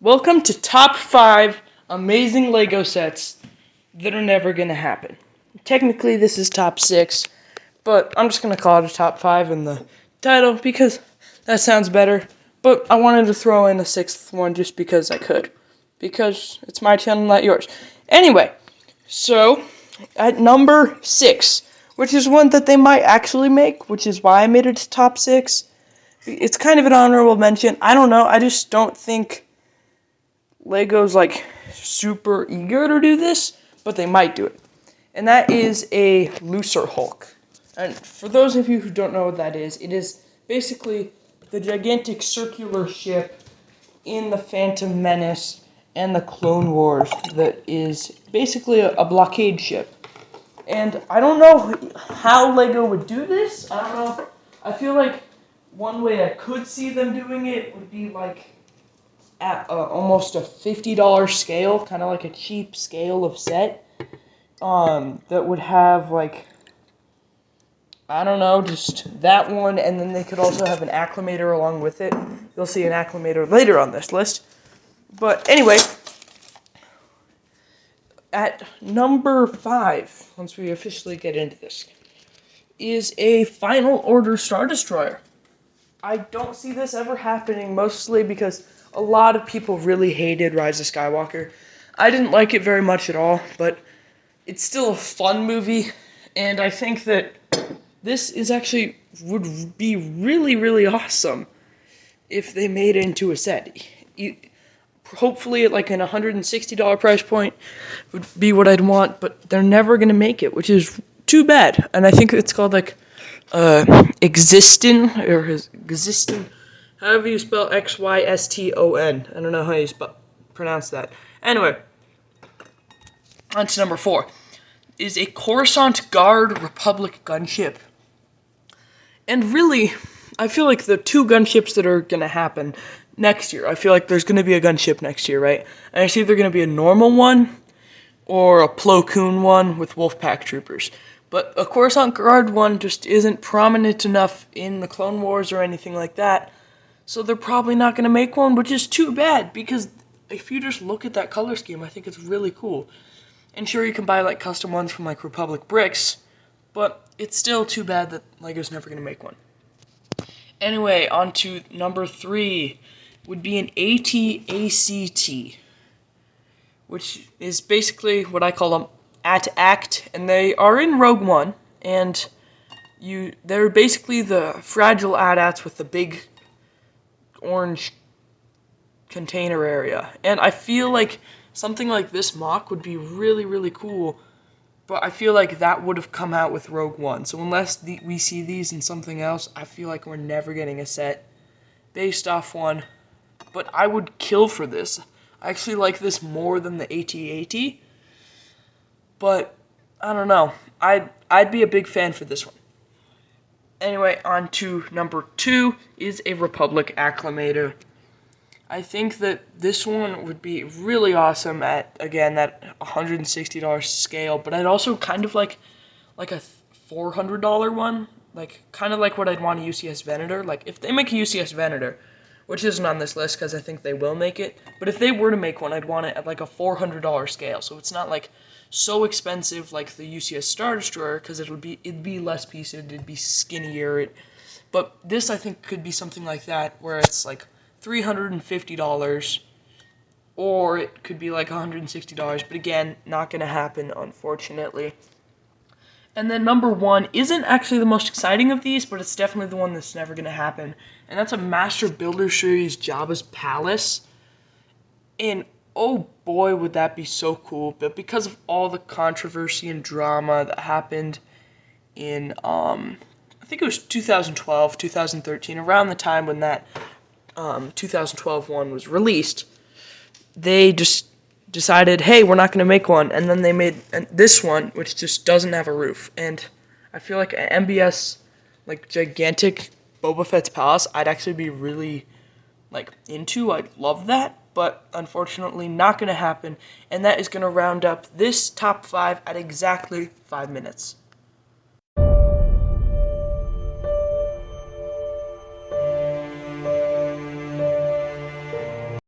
Welcome to top 5 amazing Lego sets that are never going to happen. Technically, this is top 6, but I'm just going to call it a top 5 in the title because that sounds better. But I wanted to throw in a 6th one just because I could. Because it's my channel, not yours. Anyway, so at number 6, which is one that they might actually make, which is why I made it to top 6. It's kind of an honorable mention. I don't know. I just don't think Lego's like super eager to do this, but they might do it. And that is a looser Hulk. And for those of you who don't know what that is, it is basically the gigantic circular ship in the Phantom Menace and the Clone Wars that is basically a blockade ship. And I don't know how Lego would do this. I don't know. I feel like one way I could see them doing it would be like at almost a $50 scale, kind of like a cheap scale of set, that would have like, I don't know, just that one, and then they could also have an acclimator along with it. You'll see an acclimator later on this list. But anyway, at number 5, once we officially get into this, is a Final Order Star Destroyer. I don't see this ever happening, mostly because a lot of people really hated Rise of Skywalker. I didn't like it very much at all, but it's still a fun movie, and I think that this is actually would be really, really awesome if they made it into a set. Hopefully at like an $160 price point would be what I'd want, but they're never going to make it, which is too bad. And I think it's called like Existin, however you spell Xyston. I don't know how you pronounce that. Anyway, on to number 4. Is a Coruscant Guard Republic gunship. And really, I feel like the 2 gunships that are going to happen next year, I feel like there's going to be a gunship next year, right? And it's either going to be a normal one or a Plo Koon one with Wolfpack troopers. But a Coruscant Guard one just isn't prominent enough in the Clone Wars or anything like that. So they're probably not going to make one, which is too bad, because if you just look at that color scheme, I think it's really cool. And sure, you can buy like custom ones from like Republic Bricks, but it's still too bad that Lego's never going to make one. Anyway, on to number 3 would be an AT-ACT, which is basically what I call them AT-ACT, and they are in Rogue One, and they're basically the fragile AT-ATs with the big orange container area. And I feel like something like this mock would be really, really cool, but I feel like that would have come out with Rogue One. So unless we see these in something else, I feel like we're never getting a set based off one. But I would kill for this. I actually like this more than the AT-AT. But I don't know. I'd be a big fan for this one. Anyway, on to number 2 is a Republic Acclimator. I think that this one would be really awesome at, again, that $160 scale, but I'd also kind of like a $400 one, like kind of like what I'd want a UCS Venator. Like if they make a UCS Venator, which isn't on this list because I think they will make it, but if they were to make one, I'd want it at like a $400 scale, so it's not like so expensive like the UCS Star Destroyer, because it'd be less pieces, it'd be skinnier. But this I think could be something like that, where it's like $350, or it could be like $160, but again, not going to happen, unfortunately. And then number 1 isn't actually the most exciting of these, but it's definitely the one that's never going to happen, and that's a Master Builder Series Jabba's Palace. And oh boy, would that be so cool, but because of all the controversy and drama that happened in, I think it was 2012, 2013, around the time when that 2012 one was released, they just decided, hey, we're not going to make one, and then they made this one, which just doesn't have a roof. And I feel like an MBS, like gigantic Boba Fett's palace, I'd actually be really like into. I'd love that, but unfortunately not going to happen, and that is going to round up this top 5 at exactly 5 minutes.